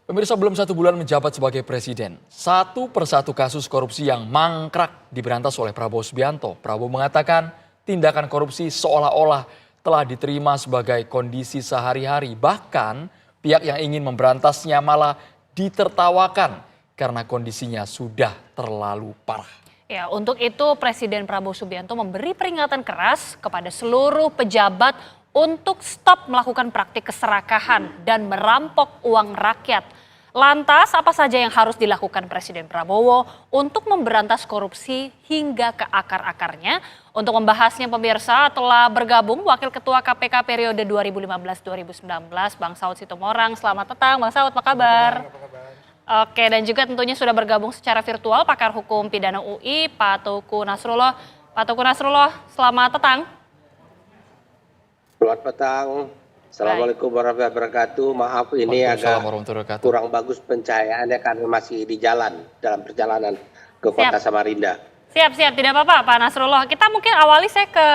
Pemirsa, belum 1 bulan menjabat sebagai presiden, satu persatu kasus korupsi yang mangkrak diberantas oleh Prabowo Subianto. Prabowo mengatakan tindakan korupsi seolah-olah telah diterima sebagai kondisi sehari-hari. Bahkan pihak yang ingin memberantasnya malah ditertawakan karena kondisinya sudah terlalu parah. Ya, untuk itu Presiden Prabowo Subianto memberi peringatan keras kepada seluruh pejabat untuk stop melakukan praktik keserakahan dan merampok uang rakyat. Lantas, apa saja yang harus dilakukan Presiden Prabowo untuk memberantas korupsi hingga ke akar-akarnya? Untuk membahasnya pemirsa telah bergabung Wakil Ketua KPK periode 2015-2019 Bang Saud Situmorang. Selamat petang Bang Saud, apa kabar? Oke, dan juga tentunya sudah bergabung secara virtual pakar hukum pidana UI Pak Teuku Nasrullah. Pak Teuku Nasrullah, selamat petang. Selamat petang. Assalamualaikum warahmatullahi wabarakatuh. Maaf ini agak kurang bagus pencahayaannya karena masih di jalan dalam perjalanan ke Kota Samarinda. Siap, tidak apa-apa Pak Nasrullah. Kita mungkin awali saya ke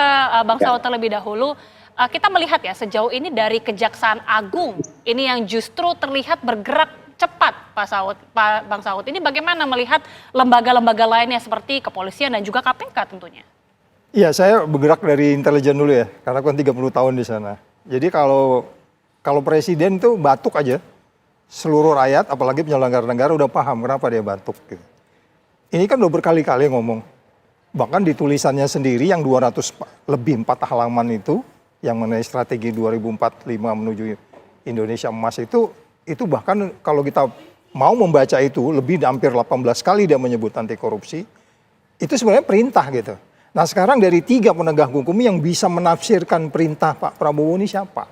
Bang Saud terlebih dahulu. Kita melihat ya sejauh ini dari Kejaksaan Agung ini yang justru terlihat bergerak cepat Bang Saud. Ini bagaimana melihat lembaga-lembaga lainnya seperti kepolisian dan juga KPK tentunya? Iya, saya bergerak dari intelijen dulu ya, karena kan 30 tahun di sana. Jadi kalau presiden itu batuk aja, seluruh rakyat, apalagi penyelenggara negara udah paham kenapa dia batuk. Gitu. Ini kan udah berkali-kali ngomong, bahkan di tulisannya sendiri yang 200 lebih 4 halaman itu, yang mengenai strategi 2045 menuju Indonesia Emas itu bahkan kalau kita mau membaca itu, lebih hampir 18 kali dia menyebut anti korupsi, itu sebenarnya perintah gitu. Nah sekarang dari 3 penegak hukum yang bisa menafsirkan perintah Pak Prabowo ini siapa?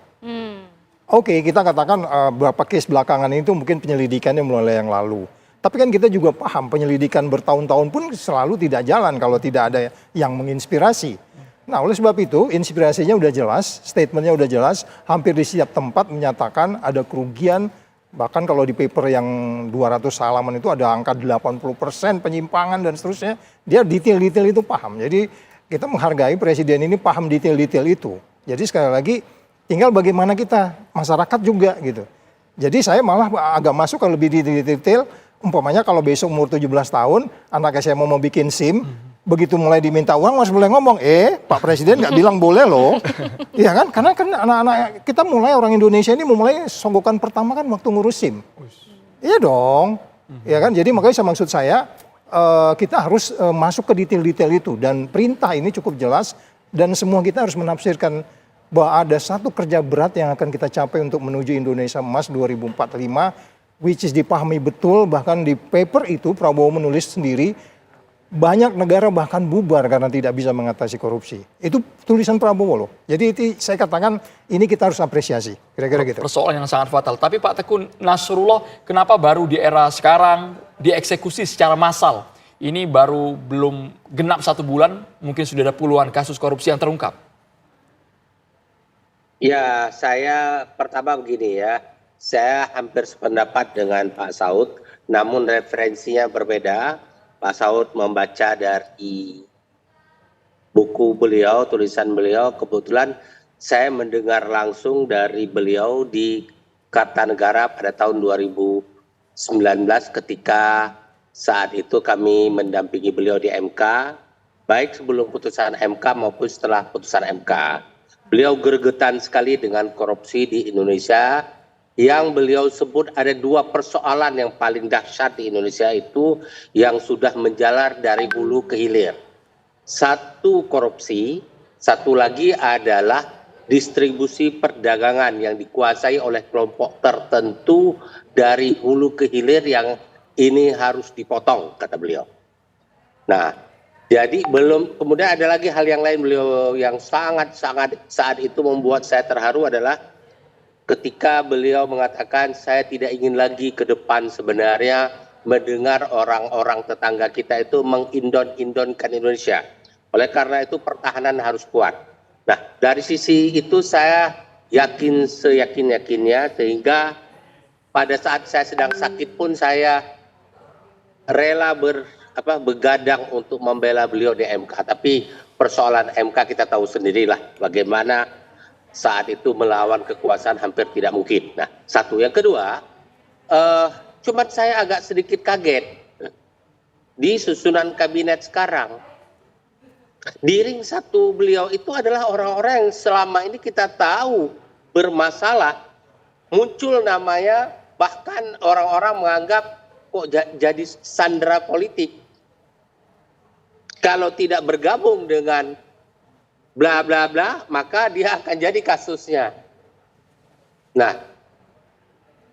Oke, kita katakan beberapa case belakangan itu mungkin penyelidikannya mulai yang lalu. Tapi kan kita juga paham penyelidikan bertahun-tahun pun selalu tidak jalan kalau tidak ada yang menginspirasi. Nah oleh sebab itu inspirasinya udah jelas, statementnya udah jelas, hampir di setiap tempat menyatakan ada kerugian. Bahkan kalau di paper yang 200 halaman itu ada angka 80% penyimpangan dan seterusnya. Dia detail-detail itu paham. Jadi kita menghargai presiden ini paham detail-detail itu. Jadi sekali lagi tinggal bagaimana kita, masyarakat juga gitu. Jadi saya malah agak masuk ke lebih detail. Umpamanya kalau besok umur 17 tahun, anak saya mau bikin SIM. Begitu mulai diminta uang harus boleh ngomong, Pak Presiden nggak bilang boleh loh. Iya kan, karena kan anak-anak kita mulai orang Indonesia ini memulai songgokan pertama kan waktu ngurus SIM. Iya dong, ya kan, jadi makanya maksud saya kita harus masuk ke detail-detail itu. Dan perintah ini cukup jelas dan semua kita harus menafsirkan bahwa ada satu kerja berat yang akan kita capai untuk menuju Indonesia Emas 2045, which is dipahami betul, bahkan di paper itu Prabowo menulis sendiri, banyak negara bahkan bubar karena tidak bisa mengatasi korupsi. Itu tulisan Prabowo loh. Jadi itu saya katakan ini kita harus apresiasi. Kira-kira gitu. Persoalan yang sangat fatal. Tapi Pak Teuku Nasrullah, kenapa baru di era sekarang dieksekusi secara massal? Ini baru belum genap 1 bulan, mungkin sudah ada puluhan kasus korupsi yang terungkap. Ya, saya pertama begini ya. Saya hampir sependapat dengan Pak Saud, namun referensinya berbeda. Pak Saud membaca dari buku beliau, tulisan beliau. Kebetulan saya mendengar langsung dari beliau di Kartanegara pada tahun 2019 ketika saat itu kami mendampingi beliau di MK. Baik sebelum putusan MK maupun setelah putusan MK. Beliau gregetan sekali dengan korupsi di Indonesia. Yang beliau sebut ada 2 persoalan yang paling dahsyat di Indonesia itu yang sudah menjalar dari hulu ke hilir. Satu korupsi, satu lagi adalah distribusi perdagangan yang dikuasai oleh kelompok tertentu dari hulu ke hilir yang ini harus dipotong, kata beliau. Nah, jadi kemudian ada lagi hal yang lain beliau yang sangat saat itu membuat saya terharu adalah ketika beliau mengatakan saya tidak ingin lagi ke depan sebenarnya mendengar orang-orang tetangga kita itu mengindon-indonkan Indonesia. Oleh karena itu pertahanan harus kuat. Nah dari sisi itu saya yakin seyakin-yakinnya sehingga pada saat saya sedang sakit pun saya rela begadang untuk membela beliau di MK. Tapi persoalan MK kita tahu sendirilah bagaimana saat itu melawan kekuasaan hampir tidak mungkin. Nah, satu. Yang kedua, Cuman saya agak sedikit kaget di susunan kabinet sekarang. Di ring satu beliau itu adalah orang-orang yang selama ini kita tahu bermasalah, muncul namanya, bahkan orang-orang menganggap kok jadi sandera politik. Kalau tidak bergabung dengan bla bla bla, maka dia akan jadi kasusnya. Nah,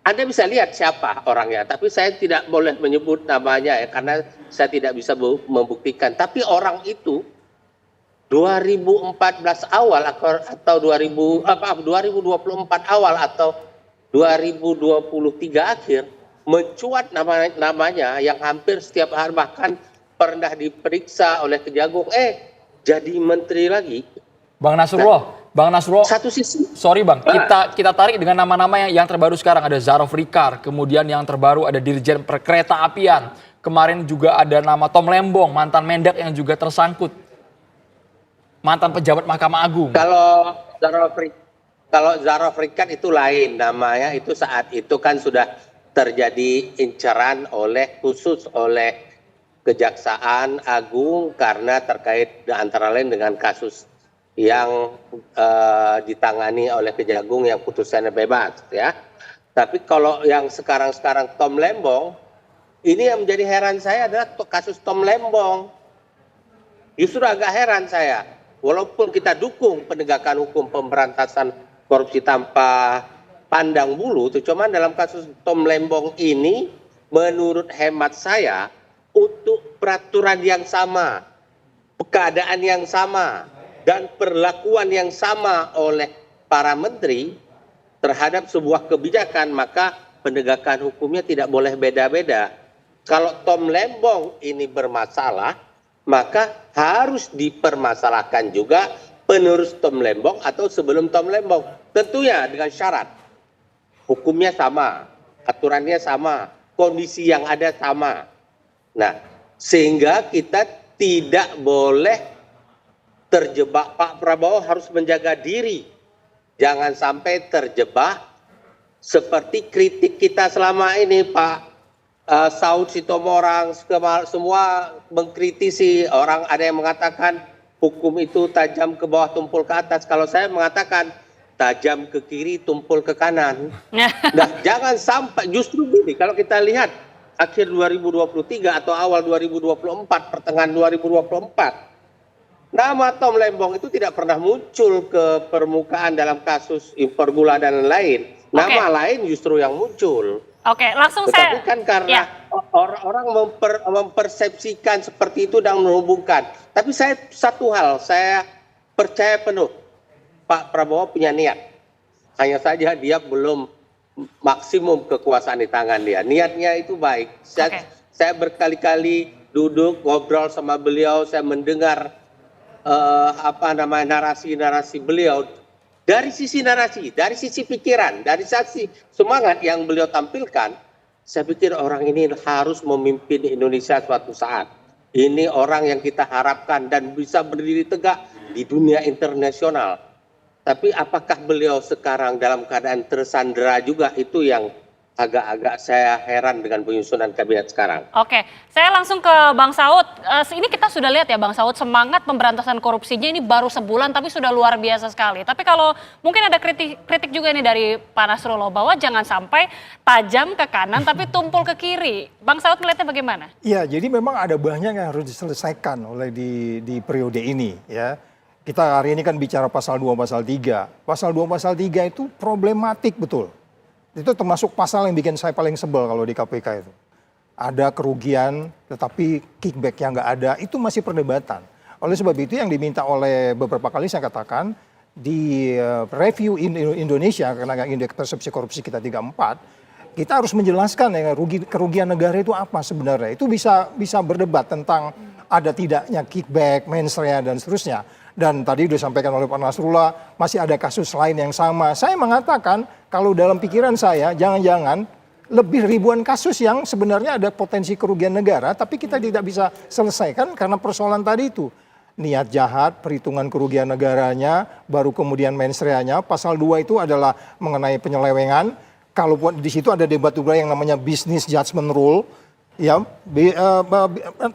Anda bisa lihat siapa orangnya, tapi saya tidak boleh menyebut namanya ya, karena saya tidak bisa membuktikan. Tapi orang itu 2014 awal atau 2024 awal atau 2023 akhir mencuat namanya yang hampir setiap hari, bahkan pernah diperiksa oleh Kejagung, jadi menteri lagi. Bang Nasrullah, Satu sisi, sorry Bang, kita tarik dengan nama-nama yang terbaru sekarang. Ada Zarov Rikar, kemudian yang terbaru ada Dirjen Perkereta Apian. Kemarin juga ada nama Tom Lembong, mantan Mendak yang juga tersangkut. Mantan pejabat Mahkamah Agung. Kalau Zarov Rikar itu lain namanya, itu saat itu kan sudah terjadi inceran khusus oleh Kejaksaan Agung karena terkait antara lain dengan kasus yang ditangani oleh Kejagung yang putusannya bebas ya. Tapi kalau yang sekarang Tom Lembong, ini yang menjadi heran saya adalah kasus Tom Lembong. Justru agak heran saya, walaupun kita dukung penegakan hukum pemberantasan korupsi tanpa pandang bulu, cuman dalam kasus Tom Lembong ini menurut hemat saya, untuk peraturan yang sama, keadaan yang sama, dan perlakuan yang sama oleh para menteri terhadap sebuah kebijakan, maka penegakan hukumnya tidak boleh beda-beda. Kalau Tom Lembong ini bermasalah, maka harus dipermasalahkan juga penerus Tom Lembong atau sebelum Tom Lembong. Tentunya dengan syarat, hukumnya sama, aturannya sama, kondisi yang ada sama. Nah, sehingga kita tidak boleh terjebak. Pak Prabowo harus menjaga diri. Jangan sampai terjebak seperti kritik kita selama ini, Pak Saud Sitomorang, semua mengkritisi. Orang ada yang mengatakan hukum itu tajam ke bawah, tumpul ke atas. Kalau saya mengatakan tajam ke kiri, tumpul ke kanan. Nah, jangan sampai, justru gini, kalau kita lihat akhir 2023 atau awal 2024, pertengahan 2024, nama Tom Lembong itu tidak pernah muncul ke permukaan dalam kasus impor gula dan lain. Nama lain justru yang muncul. Langsung Tetapi kan karena orang mempersepsikan seperti itu dan menghubungkan. Tapi satu hal, saya percaya penuh Pak Prabowo punya niat. Hanya saja dia belum maksimum kekuasaan di tangan dia. Niatnya itu baik. Saya berkali-kali duduk ngobrol sama beliau, saya mendengar narasi-narasi beliau dari sisi narasi, dari sisi pikiran, dari sisi semangat yang beliau tampilkan. Saya pikir orang ini harus memimpin Indonesia suatu saat. Ini orang yang kita harapkan dan bisa berdiri tegak di dunia internasional. Tapi apakah beliau sekarang dalam keadaan tersandera juga, itu yang agak-agak saya heran dengan penyusunan kabinet sekarang. Saya langsung ke Bang Saud. Ini kita sudah lihat ya Bang Saud, semangat pemberantasan korupsinya ini baru sebulan tapi sudah luar biasa sekali. Tapi kalau mungkin ada kritik juga nih dari Pak Nasrullah bahwa jangan sampai tajam ke kanan tapi tumpul ke kiri. Bang Saud melihatnya bagaimana? Iya, jadi memang ada banyak yang harus diselesaikan oleh di periode ini ya. Kita hari ini kan bicara pasal 2, pasal 3. Pasal 2, pasal 3 itu problematik betul. Itu termasuk pasal yang bikin saya paling sebel kalau di KPK itu. Ada kerugian tetapi kickback yang nggak ada, itu masih perdebatan. Oleh sebab itu yang diminta oleh beberapa kali saya katakan, di review Indonesia, karena indeks persepsi korupsi kita 34, kita harus menjelaskan ya kerugian negara itu apa sebenarnya. Itu bisa berdebat tentang ada tidaknya kickback, mens rea dan seterusnya. Dan tadi sudah disampaikan oleh Pak Nasrullah, masih ada kasus lain yang sama. Saya mengatakan, kalau dalam pikiran saya, jangan-jangan lebih ribuan kasus yang sebenarnya ada potensi kerugian negara, tapi kita tidak bisa selesaikan karena persoalan tadi itu. Niat jahat, perhitungan kerugian negaranya, baru kemudian mens rea-nya. Pasal 2 itu adalah mengenai penyelewengan. kalaupun di situ ada debat juga yang namanya business judgment rule, ya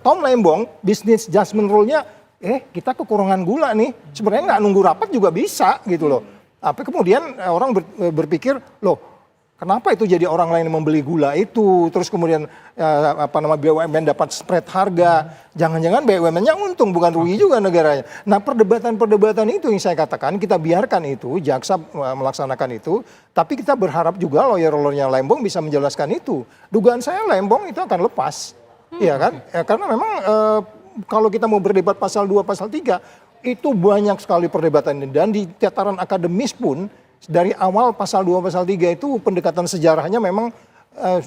Tom Lembong business judgment rule-nya, kita kekurangan gula nih, sebenarnya nggak nunggu rapat juga bisa gitu loh. Tapi kemudian orang berpikir, loh kenapa itu jadi orang lain yang membeli gula itu, terus kemudian BUMN dapat spread harga, jangan-jangan BUMN-nya untung bukan rugi juga negaranya. Nah perdebatan itu yang saya katakan kita biarkan itu, jaksa melaksanakan itu, tapi kita berharap juga lawyer-lawyernya Lembong bisa menjelaskan itu. Dugaan saya Lembong itu akan lepas, ya kan? Karena memang kalau kita mau berdebat pasal 2, pasal 3, itu banyak sekali perdebatan dan di tataran akademis pun dari awal pasal 2 pasal 3 itu pendekatan sejarahnya memang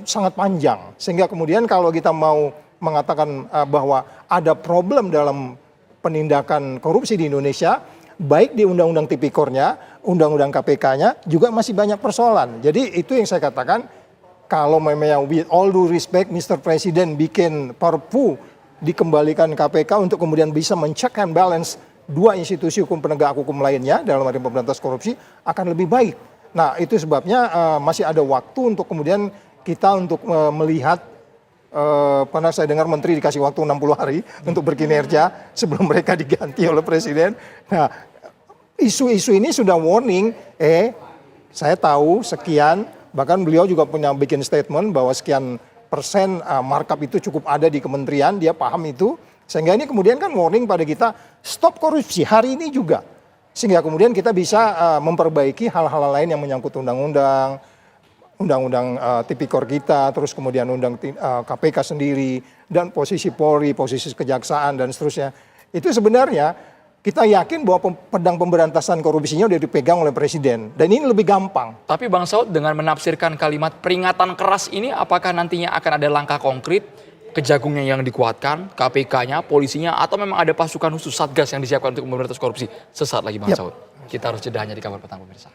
sangat panjang, sehingga kemudian kalau kita mau mengatakan bahwa ada problem dalam penindakan korupsi di Indonesia, baik di undang-undang tipikornya, undang-undang KPK-nya juga masih banyak persoalan. Jadi itu yang saya katakan, kalau memang with all due respect Mr. Presiden bikin Perpu dikembalikan KPK untuk kemudian bisa men-check and balance dua institusi hukum penegak hukum lainnya dalam arti pemberantasan korupsi akan lebih baik. Nah itu sebabnya masih ada waktu untuk kemudian kita untuk melihat, pernah saya dengar menteri dikasih waktu 60 hari untuk berkinerja sebelum mereka diganti oleh presiden. Nah isu-isu ini sudah warning, saya tahu sekian, bahkan beliau juga punya bikin statement bahwa sekian persen markup itu cukup ada di kementerian, dia paham itu. Sehingga ini kemudian kan warning pada kita, stop korupsi hari ini juga. Sehingga kemudian kita bisa memperbaiki hal-hal lain yang menyangkut undang-undang tipikor kita, terus kemudian KPK sendiri, dan posisi Polri, posisi kejaksaan, dan seterusnya. Itu sebenarnya kita yakin bahwa pedang pemberantasan korupsinya udah dipegang oleh presiden. Dan ini lebih gampang. Tapi Bang Saud dengan menafsirkan kalimat peringatan keras ini, apakah nantinya akan ada langkah konkret? Kejagungnya yang dikuatkan, KPK-nya, polisinya, atau memang ada pasukan khusus Satgas yang disiapkan untuk memberantas korupsi? Sesaat lagi Bang Saud. Kita harus jeda hanya di Kabar Petang pemirsa.